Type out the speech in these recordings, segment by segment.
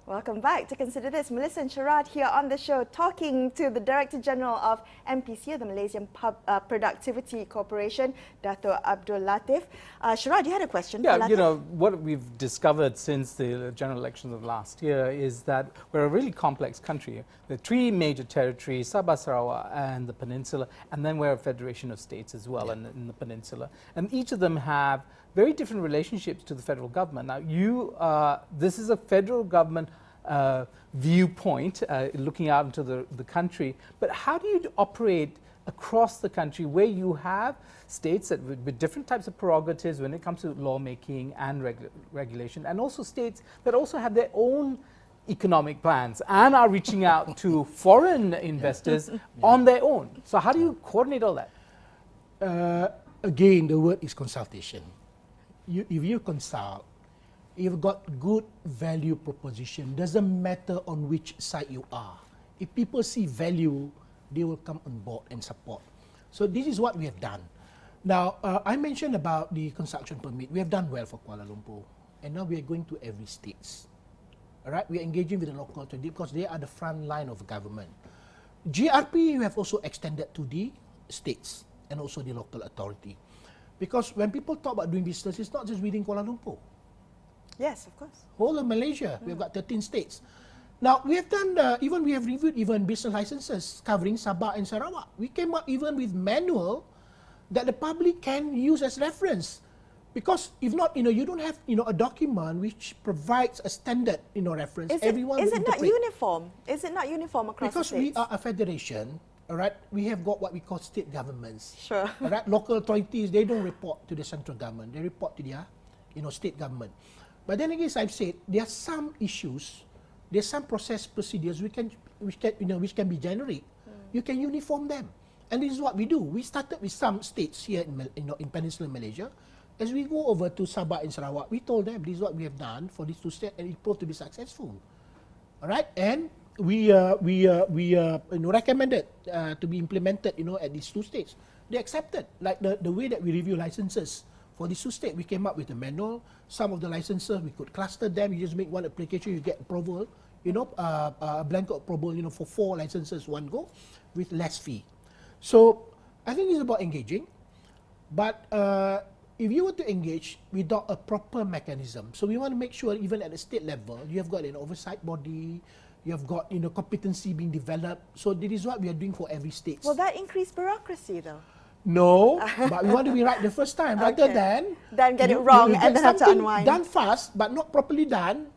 Welcome back to Consider This. Melisa and Sharaad here on the show talking to the Director General of MPC, the Malaysian Productivity Corporation, Datuk Abdul Latif. Sharaad, you had a question for Latif? You know, what we've discovered since the general elections of last year is that we're a really complex country. There are three major territories, Sabah, Sarawak and the Peninsula, and then we're a federation of states as well in the Peninsula. And each of them have very different relationships to the federal government. Now, this is a federal government viewpoint, looking out into the country, but how do you operate across the country where you have states that with different types of prerogatives when it comes to lawmaking and regulation, and also states that also have their own economic plans and are reaching out to foreign investors on their own? So how do you coordinate all that? Again, the word is consultation. If you consult, you've got good value proposition. Doesn't matter on which side you are. If people see value, they will come on board and support. So this is what we have done. Now, I mentioned about the construction permit. We have done well for Kuala Lumpur. And now we are going to every state. All right? We are engaging with the local authority because they are the front line of government. GRP, we have also extended to the states and also the local authority. Because when people talk about doing business, it's not just within Kuala Lumpur. Yes, of course. Whole of Malaysia, we've got 13 states. Now, we have done, we have reviewed even business licenses covering Sabah and Sarawak. We came up even with manual that the public can use as reference. Because if not, you don't have, a document which provides a standard, reference. Is it not uniform? Is it not uniform across the states? Because we are a federation, all right, we have got what we call state governments. Sure. All right, local authorities, they don't report to the central government. They report to their, state government. But then again, as I've said, there are some issues, there are some process procedures which can be generic. You can uniform them, and this is what we do. We started with some states here in Peninsular Malaysia. As we go over to Sabah and Sarawak, we told them this is what we have done for these two states, and it proved to be successful. All right, and we recommended to be implemented, at these two states. They accepted, like the way that we review licenses. For these two states, we came up with a manual. Some of the licenses, we could cluster them. You just make one application, you get approval, a blanket approval, for 4 licenses, one go, with less fee. So, I think it's about engaging. But if you were to engage without a proper mechanism, so we want to make sure even at the state level, you have got an oversight body, you have got, competency being developed. So, this is what we are doing for every state. Will that increase bureaucracy, though? No, but we want to be right the first time, rather than get it wrong and then have to unwind. Done fast, but not properly done.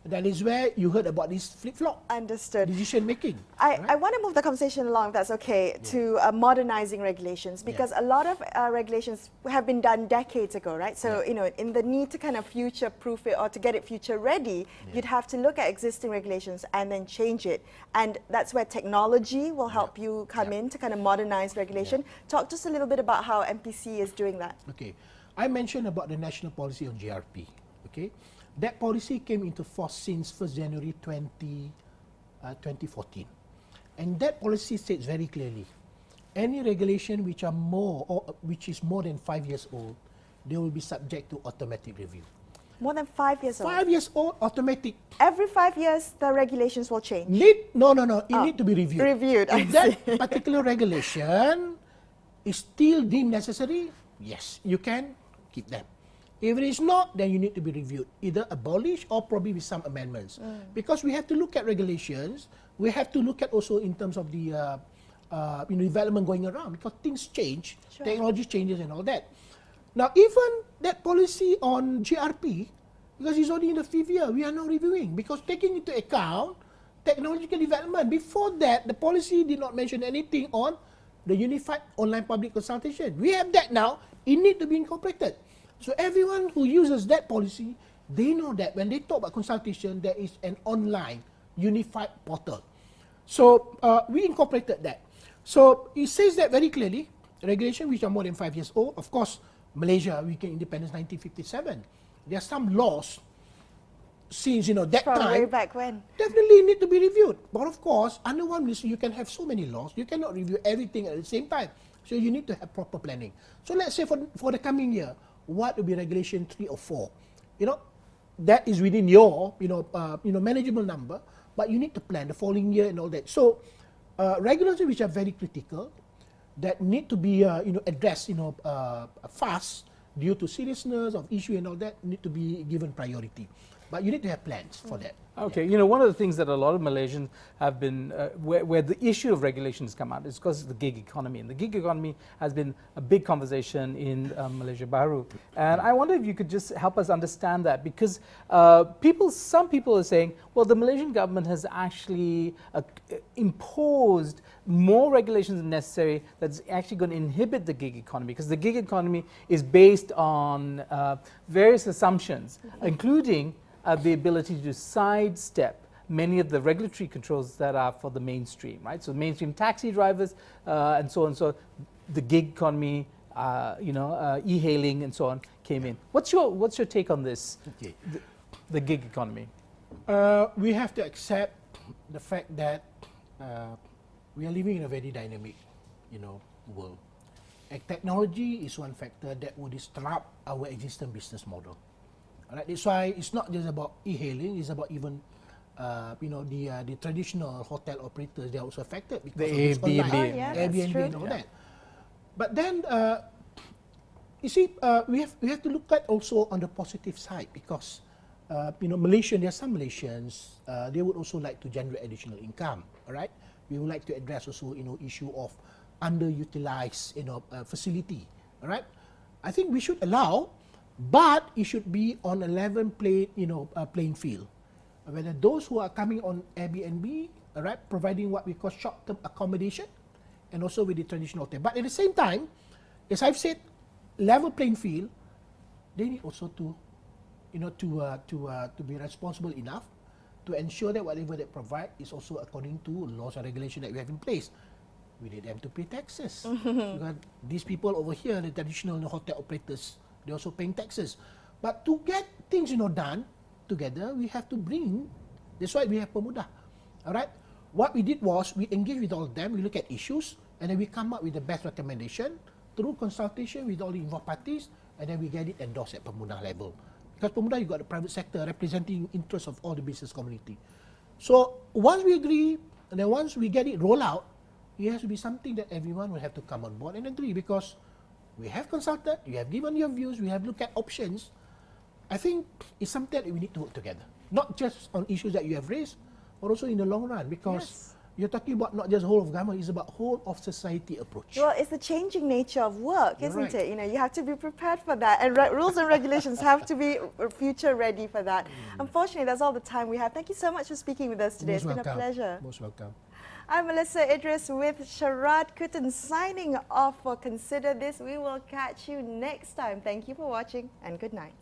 That is where you heard about this flip-flop. Understood. Decision making. I want to move the conversation along, if that's okay, to modernizing regulations, because a lot of regulations have been done decades ago, right? So, in the need to kind of future-proof it or to get it future-ready, you'd have to look at existing regulations and then change it. And that's where technology will help you come in to kind of modernize regulation. Talk to us a little bit about how MPC is doing that. Okay. I mentioned about the national policy on GRP. Okay. That policy came into force since 1st January 2014. And that policy states very clearly, any regulation which is more than 5 years old, they will be subject to automatic review. More than 5 years old? 5 years old, automatic. Every 5 years, the regulations will change? No. It needs to be reviewed. If that particular regulation is still deemed necessary, yes, you can keep them. If it is not, then you need to be reviewed, either abolished or probably with some amendments. Because we have to look at regulations, we have to look at also in terms of the development going around, because things change, technology changes and all that. Now, even that policy on GRP, because it's only in the 5th year, we are now reviewing, because taking into account technological development. Before that, the policy did not mention anything on the unified online public consultation. We have that now, it needs to be incorporated. So everyone who uses that policy, they know that when they talk about consultation, there is an online unified portal. So we incorporated that. So it says that very clearly, regulation which are more than 5 years old. Of course, Malaysia, we gained independence 1957. There are some laws since that from time. Way back when. Definitely need to be reviewed. But of course, under one ministry, you can have so many laws. You cannot review everything at the same time. So you need to have proper planning. So let's say for the coming year, what will be regulation 3 or 4? that is within your, manageable number, but you need to plan the following year and all that. So, regulations which are very critical, that need to be, addressed, fast due to seriousness of issue and all that, need to be given priority. But you need to have plans for that. Okay, one of the things that a lot of Malaysians have been, where the issue of regulation has come out is because of the gig economy. And the gig economy has been a big conversation in Malaysia Baru. And I wonder if you could just help us understand that, because some people are saying, well, the Malaysian government has actually imposed more regulations than necessary that's actually going to inhibit the gig economy, because the gig economy is based on various assumptions, including the ability to sidestep many of the regulatory controls that are for the mainstream, right? So mainstream taxi drivers and so on. So the gig economy, e-hailing and so on came in. What's your take on this? Okay. The gig economy. We have to accept the fact that we are living in a very dynamic, world. And technology is one factor that would disrupt our existing business model. Alright, that's why it's not just about e-hailing; it's about even, the traditional hotel operators. They are also affected because the of this online, Airbnb and all that. But then, you see, we have to look at also on the positive side, because Malaysian, there are some Malaysians, they would also like to generate additional income. All right, we would like to address also issue of underutilized facility. All right, I think we should allow. But it should be on a level playing field. Whether those who are coming on Airbnb, right, providing what we call short-term accommodation, and also with the traditional hotel. But at the same time, as I've said, level playing field, they need also to be responsible enough to ensure that whatever they provide is also according to laws and regulation that we have in place. We need them to pay taxes. Because these people over here, the traditional hotel operators, they're also paying taxes. But to get things, done together, we have to bring, that's why we have Pemuda. All right? What we did was, we engage with all of them, we look at issues, and then we come up with the best recommendation through consultation with all the involved parties, and then we get it endorsed at Pemuda level. Because Pemuda, you got the private sector representing interests of all the business community. So once we agree, and then once we get it rolled out, it has to be something that everyone will have to come on board and agree, because we have consulted, you have given your views, we have looked at options. I think it's something that we need to work together. Not just on issues that you have raised, but also in the long run, because you're talking about not just whole of government, it's about whole of society approach. Well, it's the changing nature of work, isn't right. it? You have to be prepared for that, and rules and regulations have to be future ready for that. Unfortunately, that's all the time we have. Thank you so much for speaking with us today. Most it's welcome. been a pleasure. Most welcome. I'm Melisa Idris with Sharaad Kuttan signing off for Consider This. We will catch you next time. Thank you for watching and good night.